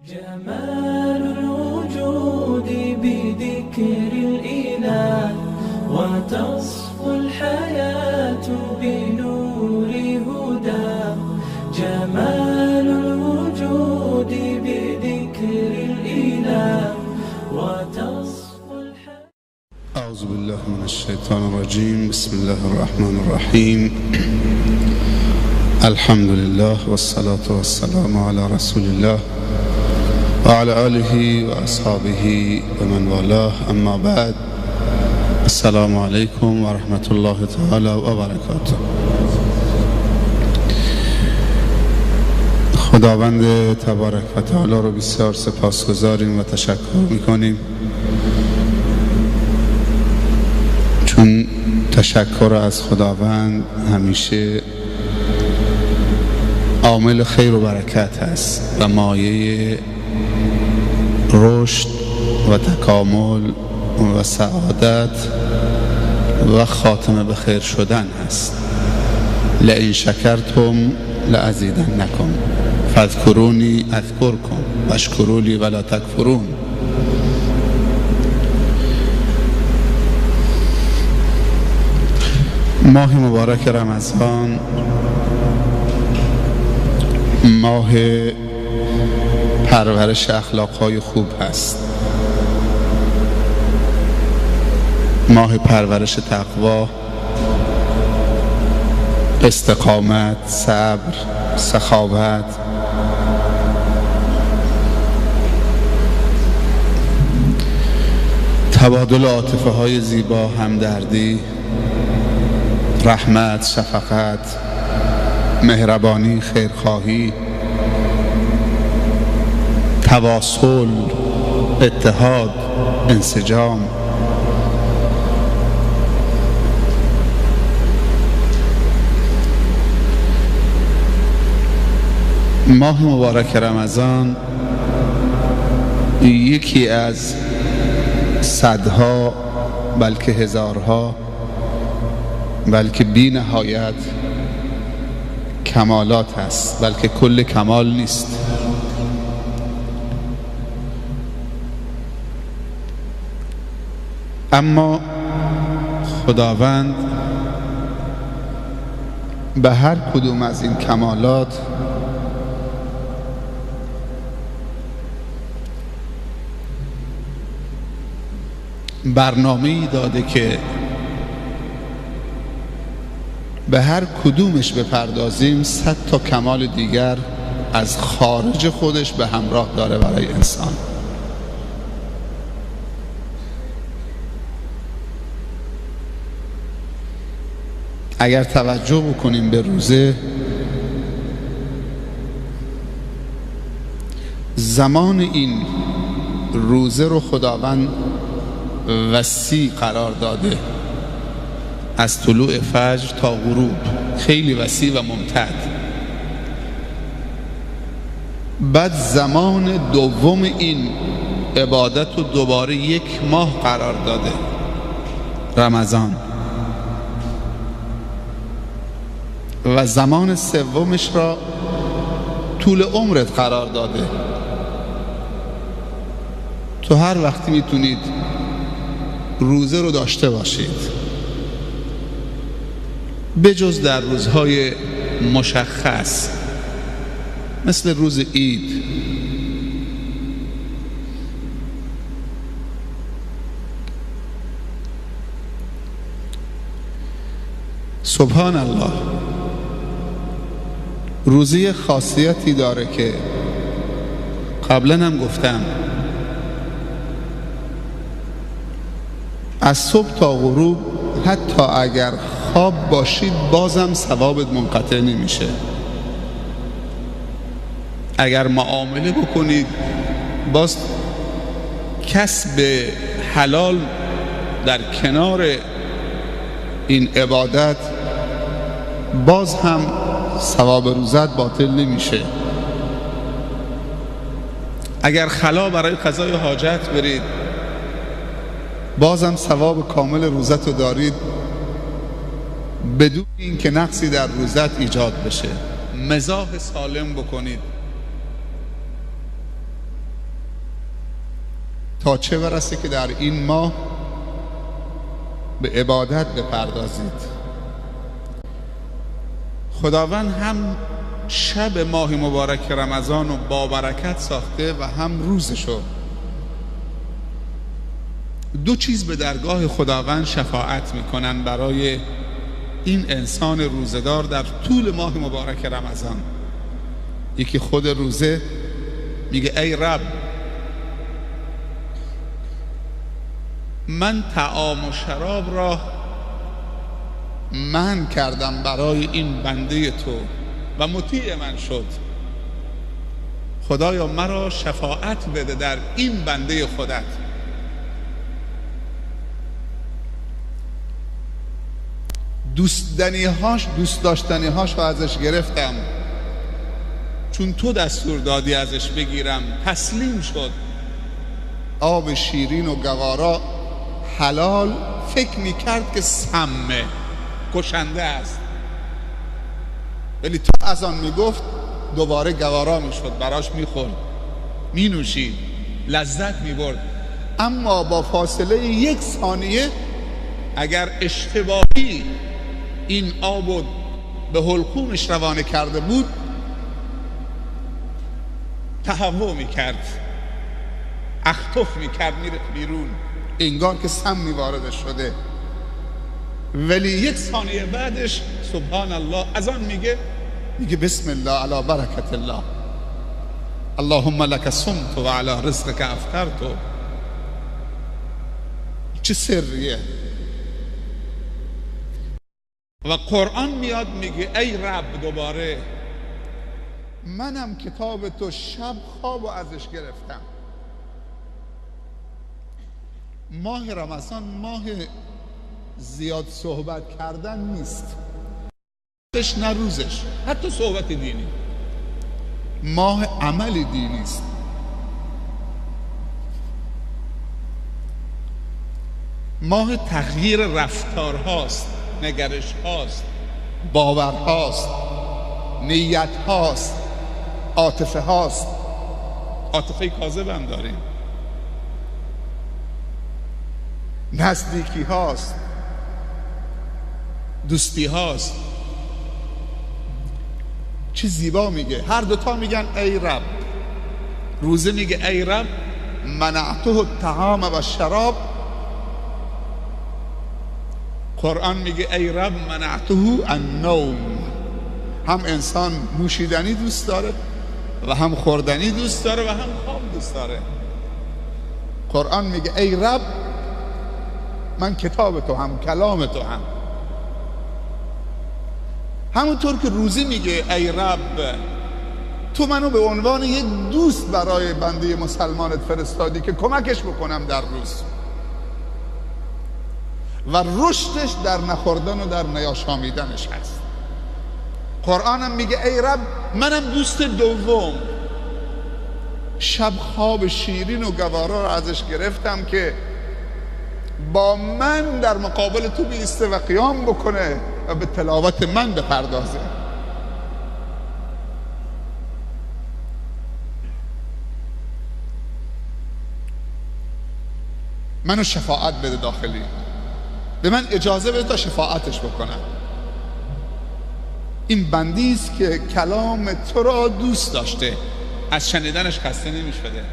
جمال الوجود بذكر الإله وتصفو الحياة بنور هدى. جمال الوجود بذكر الإله وتصفو الحياة. أعوذ بالله من الشيطان الرجيم. بسم الله الرحمن الرحيم. الحمد لله والصلاة والسلام على رسول الله وعلى آله وأصحابه ومن والاه. اما بعد، السلام علیکم و رحمت الله تعالی و برکاته. خداوند تبارک و تعالی رو بسیار سپاسگزاریم و تشکر میکنیم، چون تشکر از خداوند همیشه عامل خیر و برکت است و مایه رشد و تکامل و سعادت و خاتمه به خیر شدن است. لئن شکرتم لأزیدنکم فاذکرونی اذکرکم واشکروا لی ولا تکفرون. ماه مبارک رمضان ماه پرورش اخلاقهای خوب هست، ماه پرورش تقوا، استقامت، صبر، سخاوت، تبادل عاطفه های زیبا، همدردی، رحمت، شفقت، مهربانی، خیرخواهی، تواصل، اتحاد، انسجام. ماه مبارک رمضان یکی از صدها بلکه هزارها بلکه بی نهایت کمالات است، بلکه کل کمال نیست. اما خداوند به هر کدوم از این کمالات برنامه‌ای داده که به هر کدومش بپردازیم 100 تا کمال دیگر از خارج خودش به همراه داره برای انسان. اگر توجه بکنیم به روزه، زمان این روزه رو خداوند وسیع قرار داده، از طلوع فجر تا غروب، خیلی وسیع و ممتد. بعد زمان دوم این عبادت رو دوباره 1 ماه قرار داده، رمضان. و زمان سومش را طول عمرت قرار داده. تو هر وقتی میتونید روزه رو داشته باشید، بجز در روزهای مشخص مثل روز عید. سبحان الله، روزه خاصیتی داره که قبلا هم گفتم، از صبح تا غروب حتی اگر خواب باشید بازم ثوابت منقطع نمیشه. اگر معامله بکنید، باز کسب حلال در کنار این عبادت، باز هم ثواب روزت باطل نمیشه. اگر خلا برای قضای حاجت برید، بازم ثواب کامل روزت رو دارید، بدون اینکه نقصی در روزت ایجاد بشه. مزاح سالم بکنید. تا چه برسه که در این ماه به عبادت بپردازید. خداوند هم شب ماه مبارک رمضان رو با برکت ساخته و هم روزشو. دو چیز به درگاه خداوند شفاعت میکنن برای این انسان روزدار در طول ماه مبارک رمضان. یکی خود روزه میگه ای رب، من طعام و شراب را منع کردم برای این بنده تو و مطیع من شد. خدایا مرا شفاعت بده در این بنده خودت. دوست داشتنیهاش رو ازش گرفتم، چون تو دستور دادی ازش بگیرم. تسلیم شد. آب شیرین و گوارا حلال فکر میکرد که سمه، کشنده است، ولی تا از آن میگفت دوباره گوارا میشد، براش میخورد، مینوشید، لذت میبرد. اما با فاصله 1 ثانیه اگر اشتباهی این آب به حلقومش روانه کرده بود تهوع میکرد، اختف میکرد، میره بیرون، انگار که سمی وارد شده. ولی 1 ثانیه بعدش سبحان الله از آن میگه بسم الله علی برکت الله، اللهم لك صمت و علی رزقك افطرت. چه سریه. و قرآن میاد میگه ای رب، دوباره منم کتاب تو شب خواب و ازش گرفتم. ماه رمضان ماه زیاد صحبت کردن نیست، نه روزش، حتی صحبت دینی. ماه عمل دینی است. ماه تغییر رفتار هاست، نگرش هاست، باور هاست، نیت هاست، عاطفه هاست. عاطفه کاذب هم داریم، نزدیکی هاست، دوستی هاست. چه زیبا میگه، هر دوتا میگن ای رب. روزه میگه ای رب منعته الطعام و الشراب، قرآن میگه ای رب منعته النوم. هم انسان نوشیدنی دوست داره و هم خوردنی دوست داره و هم خواب دوست داره. قرآن میگه ای رب من کتاب تو هم کلام تو هم. همونطور که روزی میگه ای رب تو منو به عنوان یک دوست برای بنده مسلمانت فرستادی که کمکش بکنم در روز، و رشدش در نخوردن و در نیاشامیدنش هست. قرآنم میگه ای رب منم دوست دوم، شب خواب شیرین و گوارا رو ازش گرفتم که با من در مقابل تو بیسته و قیام بکنه و به تلاوت من بپردازه. منو شفاعت بده داخلی، به من اجازه بده تا شفاعتش بکنم. این بندی است که کلام تو را دوست داشته، از شنیدنش خسته نمی‌شده.